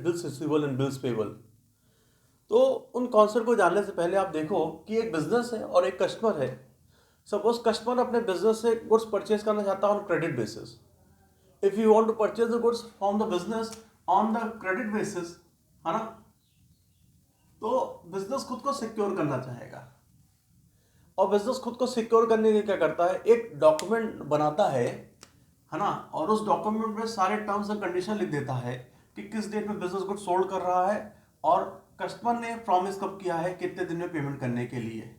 Bills receivable and bills payable. तो उन concept को जानने से पहले आप देखो कि एक बिजनेस है और एक कस्टमर है। सपोज कस्टमर अपने बिजनेस से गुड्स परचेज करना चाहता है on credit basis. If you want to purchase the goods from the business on the credit basis, है ना, तो बिजनेस खुद को सिक्योर करना चाहेगा। और बिजनेस खुद को सिक्योर करने के लिए क्या करता है, एक डॉक्यूमेंट बनाता है ना, और उस डॉक्यूमेंट में सारे टर्म्स एंड कंडीशन लिख देता है कि किस डेट में बिजनेस गुड सोल्ड कर रहा है और कस्टमर ने प्रॉमिस कब किया है कितने दिन में पेमेंट करने के लिए।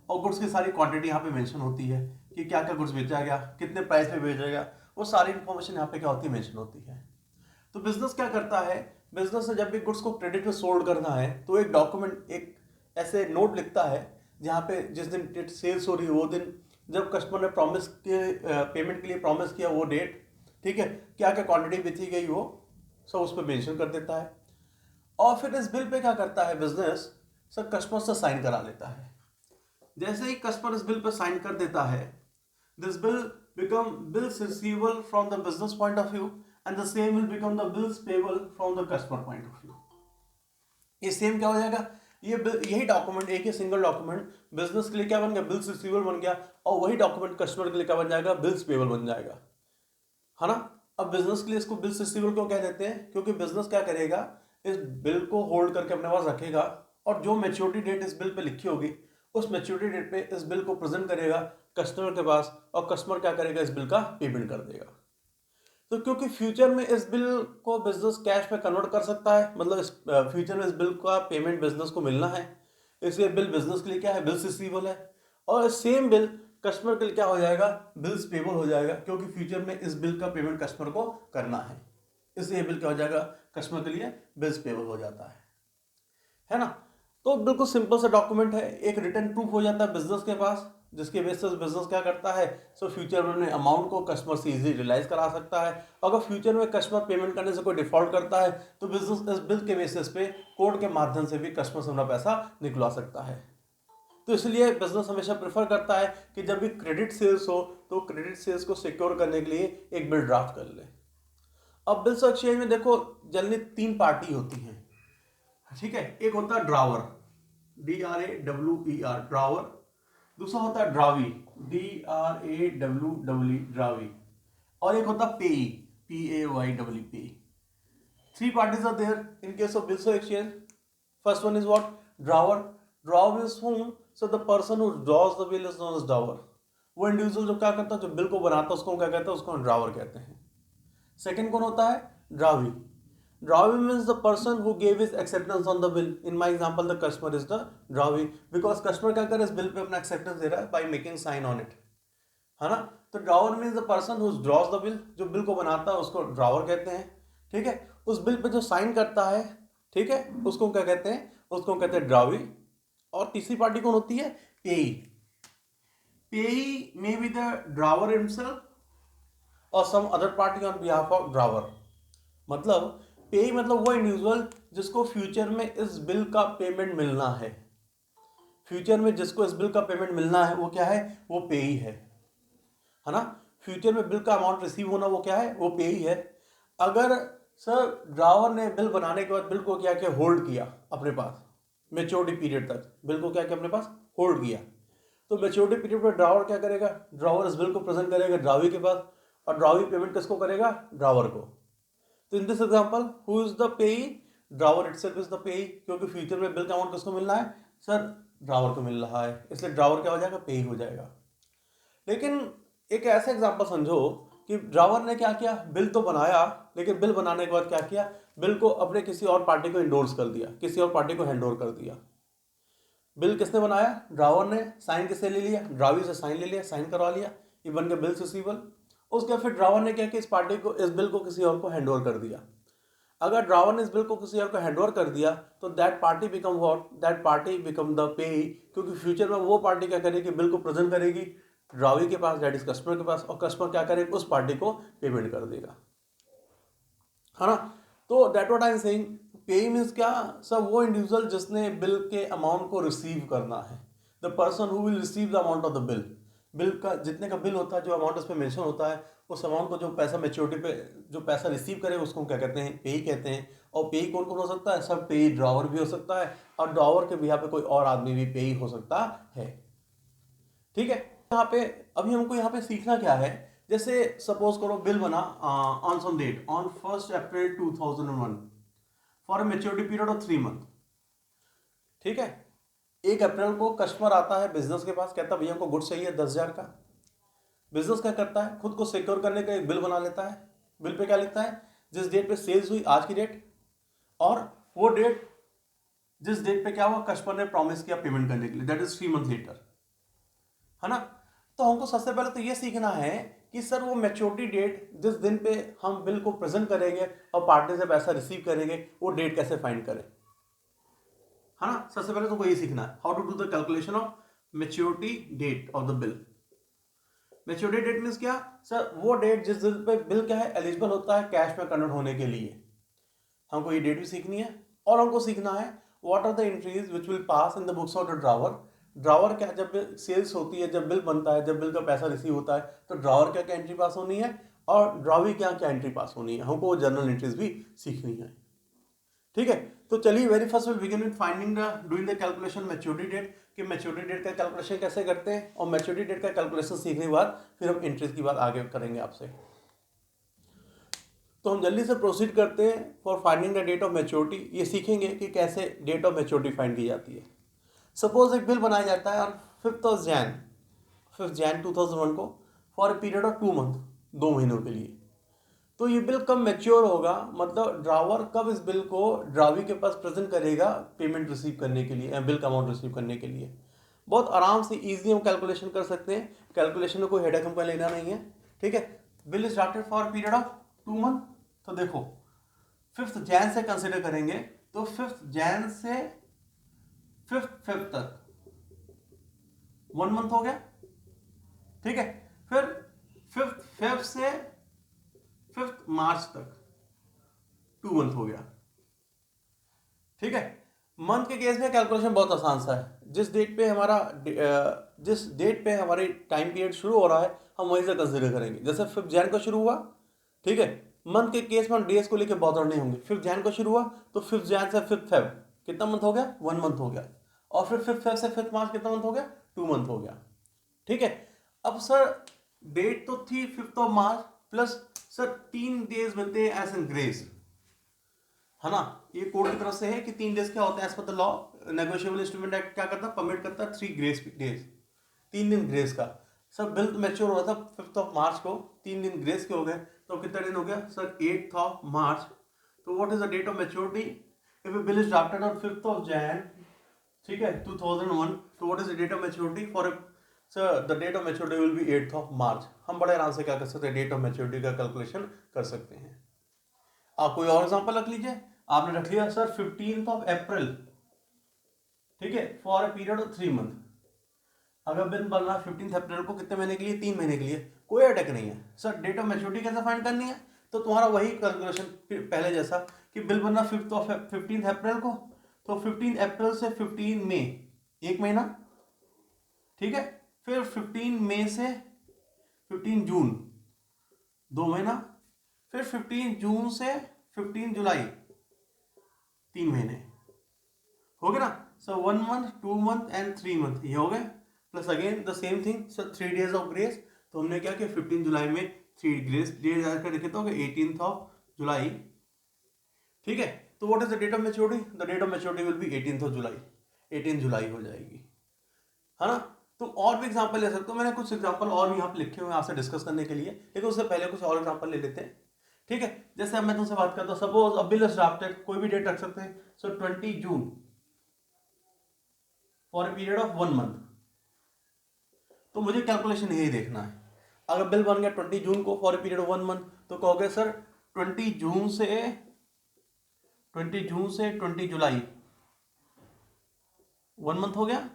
और गुड्स की सारी क्वांटिटी यहाँ पे मेंशन होती है कि क्या क्या गुड्स बेचा गया, कितने प्राइस पे बेचेगा, वो सारी इंफॉर्मेशन यहाँ पे क्या होती है, मेंशन होती है। तो बिजनेस क्या करता है, बिजनेस ने जब भी गुड्स को क्रेडिट में सोल्ड करना है तो एक डॉक्यूमेंट, एक ऐसे नोट लिखता है जहाँ पे जिस दिन सेल्स हो रही है वो दिन, जब कस्टमर ने प्रॉमिस के पेमेंट के लिए प्रॉमिस किया वो डेट, ठीक है, क्या क्या क्वांटिटी बेची गई वो सब उस पर मेंशन कर देता है। और फिर इस बिल पे क्या करता है बिजनेस, सर कस्टमर से साइन करा लेता है। जैसे ही कस्टमर इस बिल पे साइन कर देता है, this bill become bills receivable from the business point of view and the same will become the bills payable from the customer point of view. ये सेम क्या हो जाएगा, ये यही डॉक्यूमेंट, एक ही सिंगल डॉक्यूमेंट बिजनेस के लिए क्या बन गया, बिल्स रिसीवेबल बन गया, और वही डॉक्यूमेंट कस्टमर के लिए क्या बन जाएगा, बिल्स पेबल बन जाएगा, है ना। अब बिजनेस के लिए इसको बिल्स रिसीवेबल क्यों कह देते हैं, क्योंकि बिजनेस क्या करेगा, इस बिल को होल्ड करके अपने पास रखेगा और जो मैच्योरिटी डेट इस बिल पे लिखी होगी उस मैच्योरिटी डेट पे इस बिल को प्रेजेंट करेगा कस्टमर के पास, और कस्टमर क्या करेगा, इस बिल का पेमेंट कर देगा। तो क्योंकि फ्यूचर में इस बिल को बिजनेस कैश में कन्वर्ट कर सकता है, मतलब इस फ्यूचर में इस बिल का पेमेंट बिजनेस को मिलना है, इसलिए बिल बिजनेस के लिए क्या है, बिल्स रिसीवेबल है। और सेम बिल कस्टमर के लिए क्या हो जाएगा, बिल्स पेबल हो जाएगा, क्योंकि फ्यूचर में इस बिल का पेमेंट कस्टमर को करना है, इसलिए बिल क्या हो जाएगा, कस्टमर के लिए बिल्स पेबल हो जाता है ना। तो बिल्कुल सिंपल सा डॉक्यूमेंट है, एक रिटर्न प्रूफ हो जाता है बिजनेस के पास, जिसके बेसिस बिजनेस क्या करता है, सो फ्यूचर में अमाउंट को कस्टमर से इजीली रियलाइज करा सकता है। अगर फ्यूचर में कस्टमर पेमेंट करने से कोई डिफॉल्ट करता है तो बिजनेस इस बिल के बेसिस पे कोड के माध्यम से भी कस्टमर से अपना पैसा निकलवा सकता है। तो इसलिए बिजनेस हमेशा प्रेफर करता है कि जब भी क्रेडिट सेल्स हो तो क्रेडिट सेल्स को सिक्योर करने के लिए एक बिल ड्राफ्ट कर ले। अब बिल्स एक्सचेंज में देखो जनरली 3 पार्टी होती हैं, ठीक है। एक होता है ड्रावर, DRAWER ड्रावर, दूसरा होता है ड्रावी, DRAWE ड्रावी, और एक होता है पेई, PAY पे। 3 parties are there in case of bills of exchange. First one is what, drawer. Drawer means whom, so the person who draws the bill is known as drawer. वो इंडिविजुअल जो क्या करता है, जो बिल को बनाता है उसको क्या कहते हैं, उसको ड्रावर कहते हैं। सेकंड कौन होता है, ड्रावी। Drawee means the person who gave his acceptance on the bill. In my example, the customer is the drawee because customer क्या कर रहा है, इस बिल पे अपना acceptance दे रहा है by making sign on it, है ना। तो drawer means the person who draws the bill, जो बिल को बनाता है उसको ड्रावर कहते हैं, ठीक है। उस बिल पे जो साइन करता है, ठीक है, उसको क्या कहते हैं, उसको कहते हैं ड्रावी। और तीसरी पार्टी कौन होती है, payee. Payee may be the drawer himself और some other party on behalf of drawer. मतलब पेई मतलब वो इंडिविजुअल जिसको फ्यूचर में इस बिल का पेमेंट मिलना है, फ्यूचर में जिसको इस बिल का पेमेंट मिलना है वो क्या है, वो पेई है ना। फ्यूचर में बिल का अमाउंट रिसीव होना वो क्या है, वो पेई है। अगर सर ड्रावर ने बिल बनाने के बाद बिल को क्या किया, होल्ड किया अपने पास मेच्योरिटी पीरियड तक, बिल को क्या किया अपने पास, होल्ड किया, तो मेच्योरिटी पीरियड पर ड्रावर क्या करेगा, ड्रावर इस बिल को प्रेजेंट करेगा ड्रावी के पास, और ड्रावी पेमेंट किसको करेगा, ड्रावर को। तो in this example who is the पेई, ड्रावर इटसेल्फ इज द पेई, क्योंकि फ्यूचर में बिल का अमाउंट किसको मिलना है, सर ड्रावर को मिल रहा है, इसलिए ड्रावर क्या हो जाएगा, पेई हो जाएगा। लेकिन एक ऐसा एग्जांपल समझो कि ड्रावर ने क्या किया, बिल तो बनाया, लेकिन बिल बनाने के बाद क्या किया, बिल को अपने किसी और पार्टी को इंडोर्स कर दिया, किसी और पार्टी को हैंड ओवर कर दिया। बिल किसने बनाया, ड्रावर ने, साइन किससे ले लिया, ड्रावी से साइन ले लिया, साइन करवा लिया, ये बन गया बिल्स रिसीवेबल। उसके फिर ड्रावर ने क्या किया, इस पार्टी को, इस बिल को किसी और को हैंड ओवर कर दिया। अगर ड्रावर ने इस बिल को किसी और को हैंड ओवर कर दिया तो that party become what, that party become the पेई, क्योंकि फ्यूचर में वो पार्टी क्या करेगी, बिल को प्रेजेंट करेगी ड्रावी के पास, दैट इज कस्टमर के पास, और कस्टमर क्या करेगा, उस पार्टी को पेमेंट कर देगा, है ना। तो that what I am saying, पेई मींस क्या, सब वो इंडिविजुअल जिसने बिल के अमाउंट को रिसीव करना है, the person who will receive the amount of the bill. Bill का जितने का बिल होता है, जो अमाउंट उस पर मेंशन होता है, उस अमाउंट को जो पैसा मेच्योरिटी पे जो पैसा रिसीव करे उसको क्या कहते हैं, पेई कहते हैं। और पेई कौन कौन हो सकता है? सब पेई ड्रॉवर भी हो सकता है, और ड्रॉवर के बिहाफ पे कोई और आदमी भी पेई हो सकता है। ठीक है, यहाँ पे अभी हमको यहाँ पे सीखना क्या है, जैसे सपोज करो बिल बना on some date on 1 April 2001 for a maturity period of 3 month. ठीक है, 1 अप्रैल को कस्टमर आता है बिजनेस के पास, कहता है भैया हमको गुड्स चाहिए 10,000 का। बिजनेस क्या करता है, खुद को सिक्योर करने का एक बिल बना लेता है। बिल पे क्या लिखता है, जिस डेट पे सेल्स हुई आज की डेट, और वो डेट जिस डेट पे क्या हुआ कस्टमर ने प्रॉमिस किया पेमेंट करने के लिए, दैट इज 3 मंथ लेटर, है ना। तो हमको सबसे पहले तो ये सीखना है कि सर वो मैच्योरिटी डेट जिस दिन पे हम बिल को प्रेजेंट करेंगे और पार्टी से पैसा रिसीव करेंगे, वो डेट कैसे फाइंड करें, है ना। सबसे पहले तो वही सीखना है, how to do the calculation of maturity date of the bill. Maturity date means क्या सर, वो डेट जिस दिन पे बिल क्या है एलिजिबल होता है कैश में कन्वर्ट होने के लिए। हमको ये डेट भी सीखनी है, और हमको सीखना है what are the entries which will pass in the books of the drawer. Drawer क्या, जब सेल्स होती है, जब बिल बनता है, जब बिल का पैसा रिसीव होता है, तो ड्रावर क्या क्या एंट्री पास होनी है, और ड्रावी क्या क्या एंट्री पास होनी है। हमको वो जर्नल एंट्रीज भी सीखनी है। ठीक है, तो चलिए very first will begin with finding the doing the calculation maturity date, कि मैच्योरिटी डेट का कैलकुलेशन कैसे करते हैं, और मैच्योरिटी डेट का कैलकुलेशन सीखने के बाद फिर हम एंट्रीज की बात आगे करेंगे आपसे। तो हम जल्दी से प्रोसीड करते हैं for finding the date of maturity. ये सीखेंगे कि कैसे डेट ऑफ मैच्योरिटी फाइंड की जाती है। सपोज एक बिल बनाया जाता है ऑन 5 जैन 2001 को for a period of 2 month, 2 महीनों के लिए। तो ये बिल कब मैच्योर होगा, मतलब ड्रावर कब इस बिल को ड्रावी के पास प्रेजेंट करेगा पेमेंट रिसीव करने के लिए, बिल का अमाउंट रिसीव करने के लिए। बहुत आराम से इजीली हम कैलकुलेशन कर सकते हैं, कैलकुलेशन में कोई हेडेक हमको लेना नहीं है। ठीक है, bill started for period of 2 month. तो देखो 5 जैन से कंसिडर करेंगे, तो 5 जैन से 5 फेब तक 1 मंथ हो गया। ठीक है, फिर 5 फेब से 5 मार्च तक 2 मंथ हो गया। ठीक है, मंथ के केस में कैलकुलेशन बहुत आसान सा है, जिस डेट पे हमारी टाइम पीरियड शुरू हो रहा है हम वहीं से कंसिडर करेंगे। जैसे 5 जैन को शुरू हुआ, ठीक है, मंथ के केस में हम डेज को लेकर बॉदर नहीं होंगे। 5 जैन को शुरू हुआ तो 5 जैन से 5 फेब कितना मंथ हो गया, 1 मंथ हो गया। और फिर 5 फेब से 5 मार्च कितना मंथ हो गया, 2 मंथ हो गया। ठीक है, अब सर डेट तो थी 5 of March, plus sir 3 days मिलते हैं एज एन ग्रेस, है ना। ये कोर्ट की तरफ से है कि 3 डेज क्या होते हैं as per the law, negotiable instrument act क्या करता है, परमिट करता है 3 ग्रेस डेज, 3 दिन ग्रेस का। सर बिल मैच्योर हुआ था 5 ऑफ मार्च को, 3 दिन ग्रेस के हो गए, तो कितना दिन हो गया सर 8 ऑफ मार्च। तो what is the date of maturity if a bill is drafted on 5 of Jan, ठीक है, 2001, तो what is the date of maturity for sir the date of maturity will be 8 of March. हम बड़े आराम से क्या कर सकते हैं, डेट ऑफ मैच्योरिटी का कैलकुलेशन कर सकते हैं। आप कोई और एग्जांपल रख लीजिए, आपने रख लिया सर 15 ऑफ अप्रैल, ठीक है, for a period of 3 month. अगर बिल बन रहा 15 अप्रैल को कितने महीने के लिए, 3 महीने के लिए, कोई अटैक नहीं है। सर डेट ऑफ मैच्योरिटी कैसे फाइंड करनी है, तो तुम्हारा वही कैलकुलेशन पहले जैसा कि बिल बनना 15 अप्रैल को, तो 15 अप्रैल से 15 मई 1 महीना, ठीक है, फिर 15 मई से 15 जून 2 महीना, फिर 15 जून से 15 जुलाई 3 महीने हो गए ना। सो 1 मंथ 2 मंथ एंड 3 मंथ ये हो गए, plus again the same thing sir 3 days of grace. तो हमने क्या किया 15 जुलाई में 3 ग्रेस डेज ऐड कर रखे, तो 18 ऑफ जुलाई। ठीक है, तो what is the date of maturity, the date of maturity will be 18 of July, 18 जुलाई हो जाएगी, है ना। तो और भी एग्जांपल ले सकते हो, मैंने कुछ एग्जांपल और भी यहाँ पे लिखे हुए हैं आपसे डिस्कस करने के लिए, लेकिन उससे पहले कुछ और एग्जांपल ले लेते हैं। ठीक है, जैसे अब मैं तुमसे बात करता हूँ, सपोज अब बिल इज ड्राफ्टेड, कोई भी डेट रख सकते हैं, सो 20 जून for a period of 1 month. तो मुझे कैलकुलेशन यही देखना है, अगर बिल बन गया 20 जून को for a period of 1 month, तो कहोगे सर 20 जून से 20 जुलाई 1 मंथ हो गया,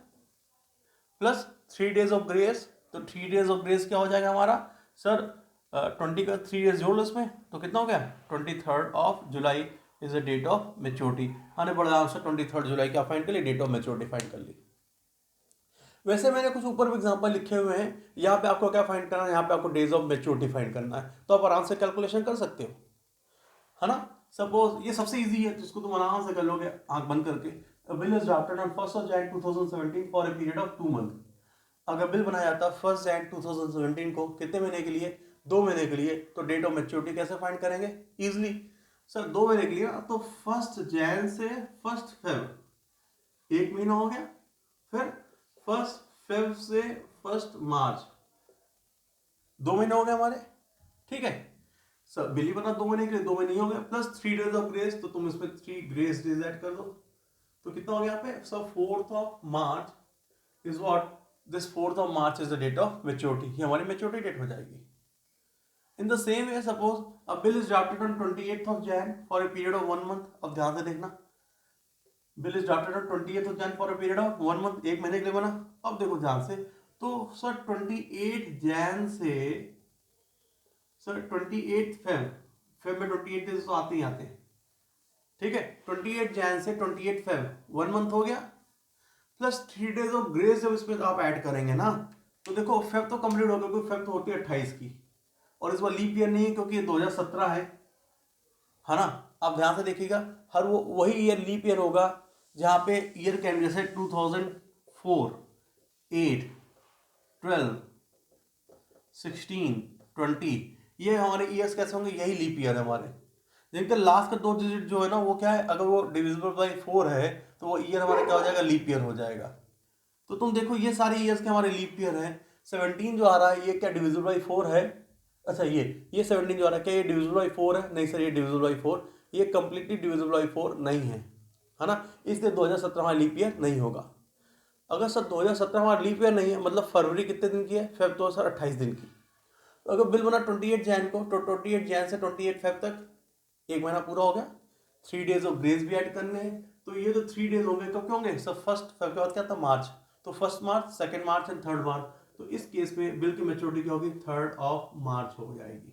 प्लस 3 डेज ऑफ ग्रेस। तो 3 डेज ऑफ ग्रेस क्या हो जाएगा हमारा सर 20 का 3 डेज जोड़ लो इसमें, तो कितना हो गया 23 of July is the date of maturity. आने बड़ा आराम से 23 जुलाई क्या फाइंड कर ली, डेट ऑफ मैच्योरिटी फाइंड कर ली। वैसे मैंने कुछ ऊपर भी एग्जांपल लिखे हुए हैं, यहाँ पे आपको क्या फाइंड करना है, यहाँ पे आपको डेज ऑफ मैच्योरिटी फाइंड करना है, तो आप आराम से कैलकुलेशन कर सकते हो, है ना। सपोज ये सबसे इजी है जिसको तुम आराम से कर लोगे आंख बंद करके। Bill is drafted on 1st of Jan 2017 for a period of 2 month. अगर बिल बनाया जाता 1st Jan 2017 को कितने महीने के लिए, 2 महीने के लिए, तो डेट ऑफ मैच्योरिटी कैसे फाइंड करेंगे इजिली सर, 2 महीने के लिए तो 1st Jan से 1st Feb 1 महीना हो गया, फिर 1st Feb से 1st March 2 महीने हो गए हमारे, ठीक है सर। बिल ही बना 2 महीने के लिए, 2 महीने हो गए, प्लस 3 डेज ऑफ ग्रेस, तो तुम इसमें 3 ग्रेस डेज ऐड कर दो, तो कितना हो गया यहाँ पे sir 4th of March is what, this 4th of March is the date of maturity, ये हमारी मैच्योरिटी डेट हो जाएगी। In the same way suppose a bill is drafted on 28th of Jan for a period of 1 month. अब ध्यान से देखना, bill is drafted on 28th of Jan for a period of 1 month, 1 महीने के लिए बना। अब देखो ध्यान से, तो सर 28 Jan से सर 28 फेब में 28 डेज तो आते ही आते हैं, ठीक है। 28 Jan से 28 फेब 1 मंथ हो गया, प्लस 3 डेज ऑफ ग्रेस जब इसमें आप ऐड करेंगे ना, तो देखो फेब तो कंप्लीट हो गया, क्योंकि फेब तो होती है 28 की, और इस बार लीप ईयर नहीं है क्योंकि ये 2017 है ना। अब ध्यान से देखिएगा, हर वो वही ईयर लीप ईयर होगा जहाँ पे ईयर कैन जैसे 2004, 8, 12, 16, 20, ये हमारे ईयर्स कैसे होंगे, यही लीप ईयर है हमारे, जिनके लास्ट का 2 डिजिट जो है ना वो क्या है, अगर वो डिविजिबल बाई 4 है तो वो ईयर हमारा क्या हो जाएगा, लीप ईयर हो जाएगा। तो तुम देखो ये सारे ईयर्स के हमारे लीप ईयर हैं। 17 जो आ रहा है ये क्या डिविजिबल बाई 4 है, अच्छा ये 17 जो आ रहा है क्या ये डिविजिबल बाई 4 है, नहीं सर ये डिविजिबल बाई 4, ये कंप्लीटली डिविजिबल बाई 4 नहीं है ना, इसलिए 2017 हमारा लीप ईयर नहीं होगा। अगर सर 2017 हमारा लीप ईयर नहीं है, मतलब फरवरी कितने दिन की है, फेब तो सर 28 दिन की। तो अगर बिल बना 28 Jan को, तो 28 Jan से 28 फेब तक 1 महीना पूरा हो गया, 3 डेज ऑफ ग्रेस भी ऐड करने हैं, तो ये जो 3 डेज होंगे कब के होंगे सर 1st फेब के बाद क्या था मार्च, तो 1st March, 2nd March and 3rd मार्च, तो इस केस में बिल की मैच्योरिटी क्या होगी 3rd of March हो जाएगी,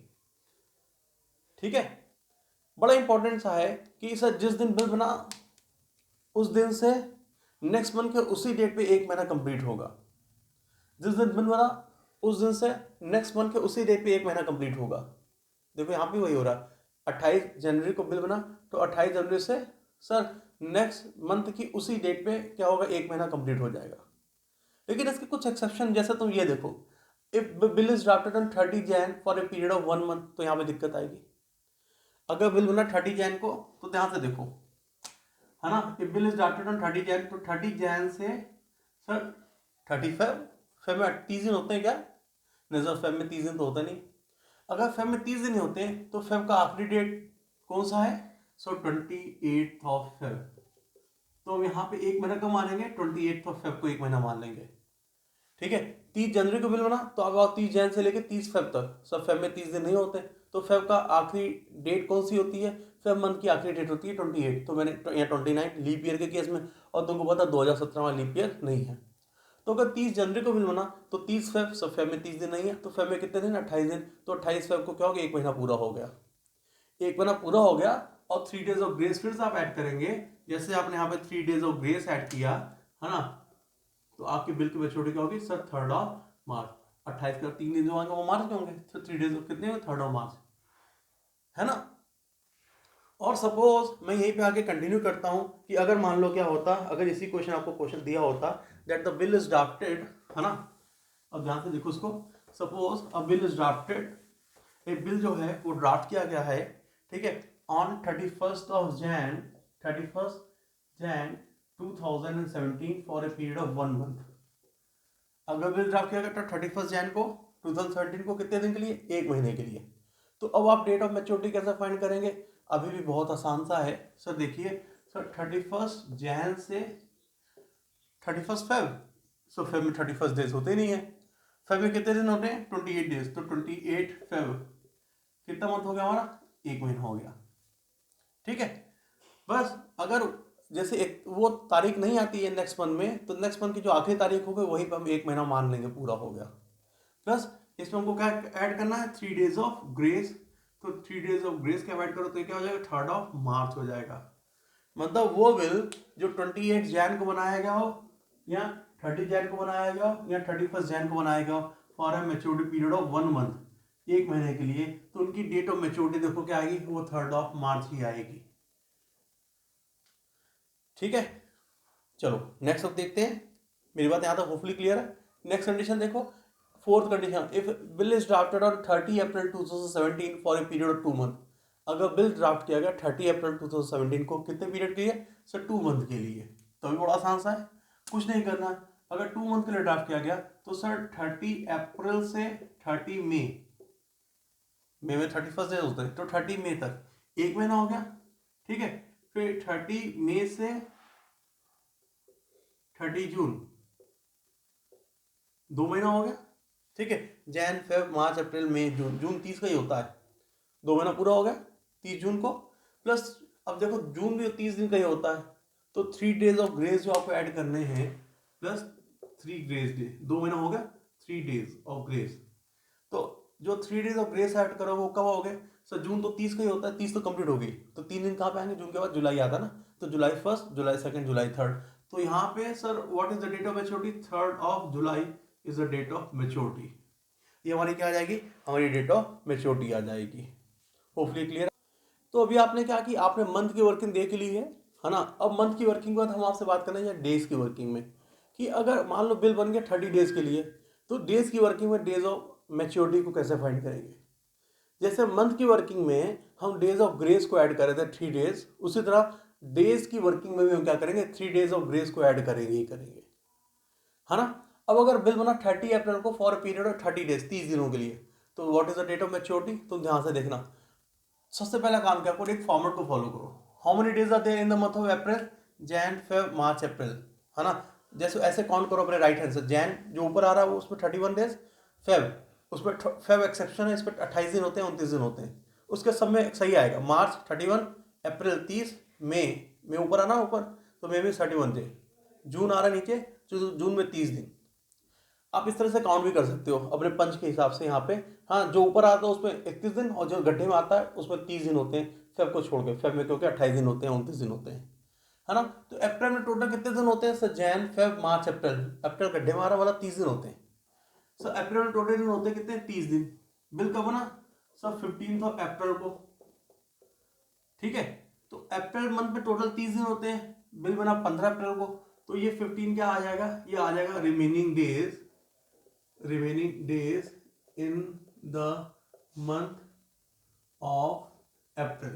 ठीक है। बड़ा इंपॉर्टेंट सा है कि सर जिस दिन बिल बना उस दिन से नेक्स्ट मंथ के उसी डेट पे 1 महीना कंप्लीट होगा, जिस दिन बिल बना उस दिन से नेक्स्ट मंथ के उसी डेट पे 1 महीना कंप्लीट होगा। देखो यहाँ पे वही हो रहा है, 28 जनवरी को बिल बना तो 28 जनवरी से सर नेक्स्ट मंथ की उसी डेट पे क्या होगा 1 महीना कंप्लीट हो जाएगा। लेकिन इसके कुछ एक्सेप्शन, जैसे तुम ये देखो, if bill is drafted on 30 Jan for a period of 1 month, तो यहाँ पे दिक्कत आएगी। अगर बिल बना 30 Jan को, तो ध्यान से देखो है ना, if bill is drafted on 30 Jan, तो 30 Jan से सर 30 फेब में 30 दिन होते हैं क्या, नहीं सर फेब में 30 दिन तो होता नहीं। अगर फेब में 30 दिन होते हैं तो फेब का आखिरी डेट कौन सा है, सो 28th of Feb, तो हम यहाँ पे 1 महीना कम मानेंगे, 28th of Feb को 1 महीना मान लेंगे, ठीक है। 30 जनवरी को बिल बना तो अब 30 Jan से लेके 30 फेब तक, सब फेब में 30 दिन नहीं होते, तो फेब का आखिरी डेट कौन सी होती है, फेब मंथ की आखिरी डेट होती है 28, तो मैंने यहाँ 29 लीप ईयर के केस में, और तुमको पता 2017 में लीप ईयर नहीं है। तो अगर 30 जनवरी को बिल बना तो 30 फेब, सब फेब में 30 दिन नहीं है, तो फेब में कितने दिन, 28 दिन, तो 28 फेब को क्या हो गया 1 महीना पूरा हो गया, 1 महीना पूरा हो गया, और 3 डेज ऑफ ग्रेस फिर से आप ऐड करेंगे, जैसे आपने यहाँ पे 3 डेज ऑफ ग्रेस ऐड किया है ना, तो आपकी बिल की मैच्योरिटी क्या होगी सर 3rd of March, 28 का 3 दिन जो आएंगे वो मार्च के होंगे, तो 3 डेज कितने होंगे 3rd of March, है ना। और सपोज मैं यहीं पे आगे कंटिन्यू करता हूं कि अगर मान लो क्या होता, अगर इसी क्वेश्चन आपको क्वेश्चन दिया होता that the bill is drafted, है ना, अब ध्यान से देखो इसको, suppose a bill is drafted, एक बिल जो है वो ड्राफ्ट किया गया है, ठीक है, on 31st of Jan 2017 for a period of 1 month. अगर बिल ड्राफ्ट किया गया तो 31st Jan को 2017 को कितने दिन के लिए, 1 महीने के लिए। तो अब आप डेट ऑफ मैच्योरिटी कैसे फाइंड करेंगे, अभी भी बहुत आसान सा है सर, देखिए सर 31st Jan से 31st फेब, सो फेब में 31 डेज होते नहीं है, फेब में कितने दिन होते हैं 28 डेज, तो 28 फेब कितना मंथ हो गया हमारा, 1 महीना हो गया, ठीक है। बस अगर जैसे एक वो तारीख नहीं आती है नेक्स्ट मंथ में, तो नेक्स्ट मंथ की जो आखिरी तारीख होगी वहीं पर हम 1 महीना मान लेंगे पूरा हो गया, प्लस इसमें हमको क्या ऐड करना है 3 डेज ऑफ ग्रेस, तो 3 डेज ऑफ ग्रेस क्या ऐड करो तो क्या हो जाएगा 3rd of March हो जाएगा। मतलब वो बिल जो 28 Jan को बनाया गया हो, या 30 Jan को बनाया गया हो, या 31st Jan को बनाया गया हो, for a maturity period of 1 month, 1 महीने के लिए, तो उनकी डेट ऑफ मेच्योरिटी देखो क्या आएगी, वो 3 मार्च ही आएगी। ठीक है, चलो नेक्स्ट अब देखते हैं। मेरी बात यहाँ तक होपफुली क्लियर है। नेक्स्ट कंडीशन देखो, fourth condition, if bill is drafted on 30 April 2017 for a period of 2 month. अगर बिल ड्राफ्ट किया गया 30 अप्रैल 2017 को, कितने पीरियड के लिए सर, 2 मंथ के लिए। तो अभी बड़ा आसान सा है, कुछ नहीं करना। अगर 2 मंथ के लिए ड्राफ्ट किया गया तो सर 30 अप्रैल से 30 मई में 31 डेज होते हैं, तो 30 मई तक 1 महीना हो गया। ठीक है, फिर 30 मई से 30 जून 2 महीना हो गया। ठीक है, जैन फेब मार्च अप्रैल मई जून, जून 30 का ही होता है, 2 महीना पूरा हो गया 30 जून को। प्लस अब देखो जून भी 30 दिन का ही होता है, तो 3 डेज ऑफ ग्रेस जो आपको ऐड करने हैं, प्लस 3 ग्रेस डे, 2 महीना हो गया 3 डेज ऑफ ग्रेस। तो जो 3 डेज ऑफ ग्रेस ऐड करो वो कब हो गए सर, जून तो 30 का ही होता है, 30 तो कंप्लीट हो गई, तो 3 दिन कहाँ पे आएंगे, जून के बाद जुलाई आता ना, तो जुलाई 1, जुलाई 2, जुलाई 3। तो यहाँ पे sir what is the date of maturity, 3 July is the date of maturity. ये हमारी क्या आ जाएगी, हमारी डेट ऑफ मेच्योरिटी आ जाएगी। Hopefully clear. तो अभी आपने क्या की, आपने मंथ की वर्किंग देख ली है ना। अब मंथ की वर्किंग के बाद हम आपसे बात करना है डेज की वर्किंग में, कि अगर मान लो बिल बन गया 30 डेज के लिए, तो डेज की वर्किंग में डेज ऑफ मेच्योरिटी को कैसे फाइंड करेंगे। जैसे मंथ की वर्किंग में हम डेज ऑफ ग्रेस को ऐड कर रहे थे 3 डेज, उसी तरह डेज की वर्किंग में भी हम क्या करेंगे, 3 डेज ऑफ ग्रेस को ऐड करेंगे ही करेंगे, है ना। अब अगर बिल बना 30 अप्रैल को फॉर पीरियड ऑफ 30 डेज, 30 दिनों के लिए, तो what is the date of maturity, तुम ध्यान से देखना। सबसे पहला काम क्या करो, एक फॉर्मेट को फॉलो करो। How many days are there in the month of April, Jan Feb March April, है ना। जैसे ऐसे काउंट करो अपने राइट हैंड से, जैन जो ऊपर आ रहा है वो उसमें 31 डेज, फेब उसमें फेब एक्सेप्शन है, इस पर 28 दिन होते हैं, 29 दिन होते हैं, उसके सब में सही आएगा। मार्च 31, अप्रैल 30, मई में ऊपर आना ऊपर, तो मई में 31 डे, जून आ रहा है नीचे, तो जून में 30 दिन। आप इस तरह से काउंट भी कर सकते हो अपने पंच के हिसाब से यहाँ पे। हाँ, जो ऊपर आता है उसमें 31 दिन, और जो गड्ढे में आता है उसमें 30 दिन होते हैं, फेब को छोड़ के। फेब में क्योंकि 28 दिन होते हैं, 29 दिन होते हैं, है ना। तो अप्रैल में टोटल कितने दिन होते हैं सर, जैन फेब मार्च अप्रैल, अप्रैल गड्ढे में आ रहा वाला 30 दिन होते हैं। सर अप्रैल में टोटल दिन होते हैं कितने, 30 दिन। बिल कब बना सर, 15 अप्रैल को। ठीक है, तो अप्रैल मंथ में टोटल 30 दिन होते हैं, बिल बना 15 अप्रैल को, तो ये 15 क्या आ जाएगा, ये आ जाएगा remaining days, remaining days in the month of April।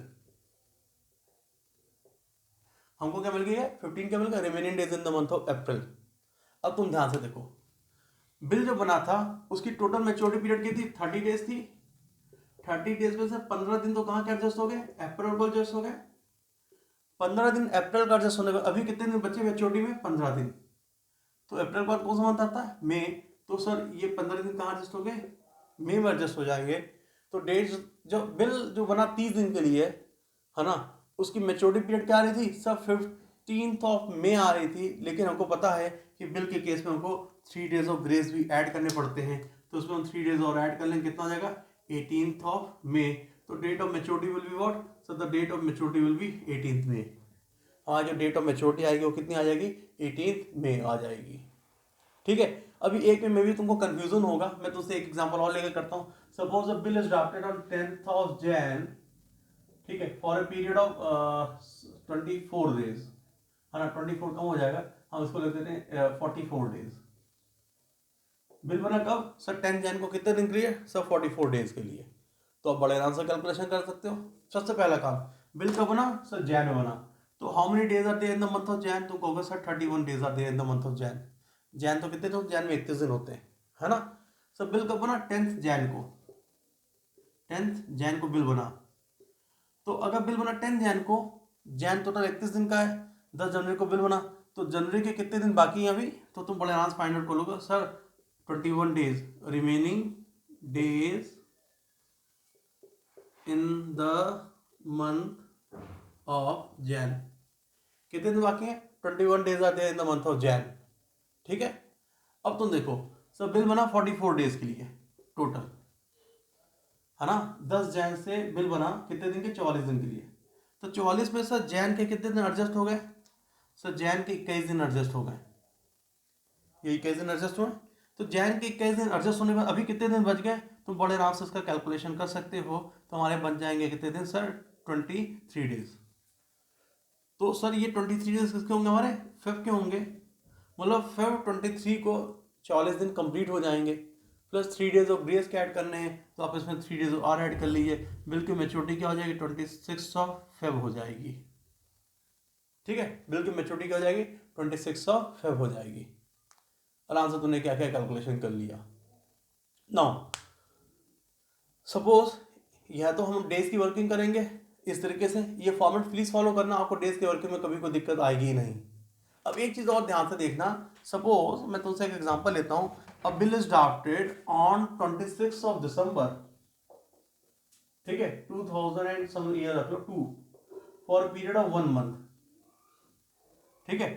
हमको क्या मिल गया, 15 क्या मिल गया, remaining days in the month of अप्रैल। अब तुम ध्यान से देखो, बिल जो बना था उसकी टोटल मेच्योरिटी पीरियड की थी 30 डेज थी। 30 डेज में से 15 दिन तो कहाँ के एडजस्ट हो गए, अप्रैल को एडजस्ट हो गए। 15 दिन अप्रैल का एडजस्ट होने में, अभी कितने दिन बचे मेच्योरिटी में, 15 दिन। तो अप्रैल के बाद कौन सा मंथ आता है, मई। तो सर ये 15 दिन कहाँ एडजस्ट हो गए, मई में एडजस्ट हो जाएंगे। तो डेट जो बिल जो बना 30 दिन के लिए, है ना, उसकी मेच्योरिटी पीरियड क्या आ रही थी सर, 15 मई आ रही थी। लेकिन हमको पता है कि बिल के केस में हमको 3 डेज ऑफ ग्रेस भी ऐड करने पड़ते हैं, तो उसमें हम 3 डेज और ऐड कर लेंगे, कितना हो जाएगा 18 मई। तो date of maturity will be what sir, the date of maturity will be 18 May. हमारी जो डेट ऑफ मेच्योरिटी आएगी वो कितनी आ जाएगी, 18 मई आ जाएगी। ठीक है, अभी एक में भी तुमको कंफ्यूजन होगा, मैं तुमसे एक एग्जांपल और लेकर करता हूं। Suppose a bill is drafted on 10th Jan, ठीक है, for a period of 24 days, है ना। 24 कम हो जाएगा, हम इसको लिख देते हैं 44 डेज। बिल बना कब सर, 10 Jan को, कितने दिन के लिए सर, 44 डेज के लिए। तो आप बड़े आराम से कैलकुलेशन कर सकते हो। सबसे पहला काम, बिल कब बना सर, जैन में बना, तो how many days are there in the month of Jan, तो कहोगे sir 31 days are there in the month of Jan. Jan तो कितने दिन, जैन में 31 दिन होते हैं, है ना। सर बिल कब बना, 10th Jan को, 10th Jan को बिल बना। तो अगर बिल बना 10th Jan को, जैन टोटल 31 दिन का है, 10 जनवरी को बिल बना, तो जनवरी के कितने दिन बाकी हैं अभी, तो तुम बड़े आराम से फाइंड आउट कर लोगे sir, 21 days, remaining days in the month of Jain. कितने दिन बाकी हैं, 21 डेज आते हैं इन द मंथ ऑफ जैन। ठीक है, अब तुम देखो सर, बिल बना 44 डेज के लिए टोटल, है ना। 10 जैन से बिल बना कितने दिन के, 44 दिन के लिए। तो 44 में सर जैन के कितने दिन एडजस्ट हो गए सर, जैन के 21 दिन एडजस्ट हो गए, ये 21 दिन एडजस्ट हुए। तो जैन के 21 दिन एडजस्ट होने में अभी कितने दिन बच गए, तुम बड़े आराम से इसका कैलकुलेशन कर सकते हो। तो हमारे बच जाएंगे कितने दिन सर, 23 डेज। तो सर ये 23 डेज किसके होंगे, हमारे फेब के होंगे। मतलब फेब 23 को 44 दिन कंप्लीट हो जाएंगे, प्लस 3 डेज ऑफ ग्रेस के ऐड करने हैं, तो आप इसमें 3 डेज और ऐड कर लीजिए। बिल की मेच्योरिटी क्या हो जाएगी, 26 फेब हो जाएगी। ठीक है, बिल की मेच्योरिटी क्या हो जाएगी, 26 फेब हो जाएगी। आराम से तुमने क्या क्या कैलकुलेशन कर लिया। नाउ सपोज यह तो हम डेज की वर्किंग करेंगे इस तरीके से, ये फॉर्मेट प्लीज फॉलो करना, आपको डेज की वर्किंग में कभी कोई दिक्कत आएगी ही नहीं। अब एक चीज और ध्यान से देखना, सपोज मैं तुमसे एक एग्जांपल लेता हूं, अ बिल इज ड्राफ्टेड ऑन 26 दिसंबर, ठीक है, 2000 एंड सम ईयर रख लो 2 फॉर पीरियड ऑफ 1 मंथ, ठीक है,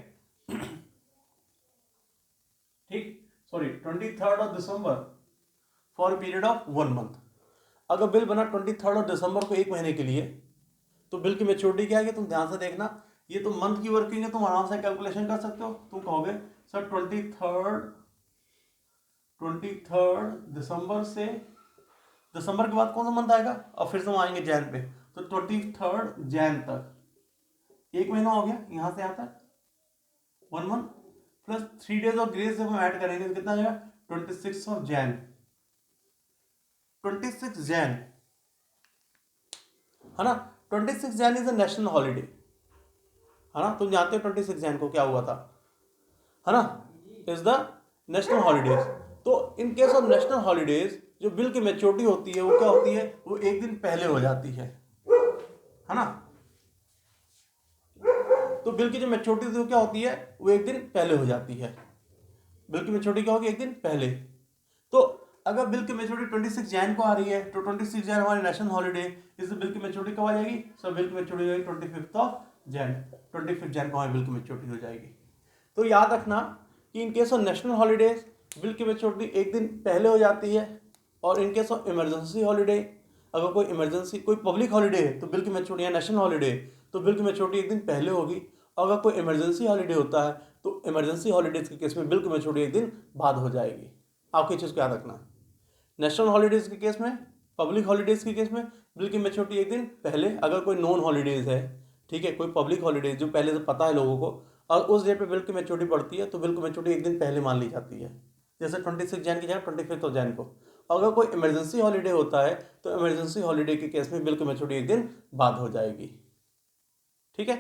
ठीक, sorry 23 December for period of 1 month. अगर बिल बना 23 दिसंबर को, एक महीने के लिए, तो बिल की मेच्योरिटी क्या है, तुम ध्यान से देखना, ये तो मंथ की वर्किंग है, तुम आराम से कैलकुलेशन कर सकते हो। तुम कहोगे सर 23 दिसंबर से, दिसंबर के बाद कौन सा मंथ आएगा, और फिर से हम आएंगे जैन पे, तो 23 जैन तक एक महीना हो गया, यहां से यहां तक 1 month, plus 3 days of grace जब हम ऐड करेंगे तो कितना आ जाएगा, 26 जैन। 26 जैन है ना, 26 Jain is a national holiday, है ना, तुम जानते हो 26 जैन को क्या हुआ था, है ना, इज द नेशनल हॉलीडेज। तो in case of national holidays जो बिल की मेच्योरिटी होती है वो क्या होती है, वो एक दिन पहले हो जाती है ना। तो बिल की जो मेच्योरिटी होती है वो क्या होती है, वो एक दिन पहले हो जाती है। बिल की मेच्योरिटी क्या होगी, एक दिन पहले। तो अगर बिल की मेच्योरिटी 26 जैन को आ रही है, तो 26 जैन हमारी नेशनल हॉलीडे, इससे बिल की मेच्योरिटी कब आ जाएगी, सर बिल की मेच्योरिटी हो जाएगी 25 जैन, 25 जैन को हमारी बिल की मेच्योरिटी हो जाएगी। तो याद रखना कि इन case of national holidays bill की मेच्योरिटी एक दिन पहले हो जाती है, और इन केस ऑफ इमरजेंसी हॉलीडे, अगर कोई इमरजेंसी कोई पब्लिक हॉलीडे है तो बिल की मेच्योरिटी, या नेशनल हॉलीडे तो बिल की मेच्योरिटी एक दिन पहले होगी। अगर कोई इमरजेंसी हॉलीडे होता है तो इमरजेंसी हॉलीडेज के केस में बिल की मेच्योरिटी एक दिन बाद हो जाएगी। आपकी चीज़ को याद रखना, नेशनल हॉलीडेज के केस में, पब्लिक हॉलीडेज के केस में बिल की मेच्योरिटी एक दिन पहले, अगर कोई नॉन हॉलीडेज है, ठीक है, कोई पब्लिक हॉलीडेज जो पहले से पता है लोगों को, और उस डेट पे बिल की मेच्योरिटी पड़ती है, तो बिल की मेच्योरिटी एक दिन पहले मान ली जाती है। जैसे 26 जैन की जगह 25 जैन को। अगर कोई इमरजेंसी हॉलीडे होता है तो इमरजेंसी हॉलीडे के केस में बिल की मेच्योरिटी एक दिन बाद हो जाएगी। ठीक है।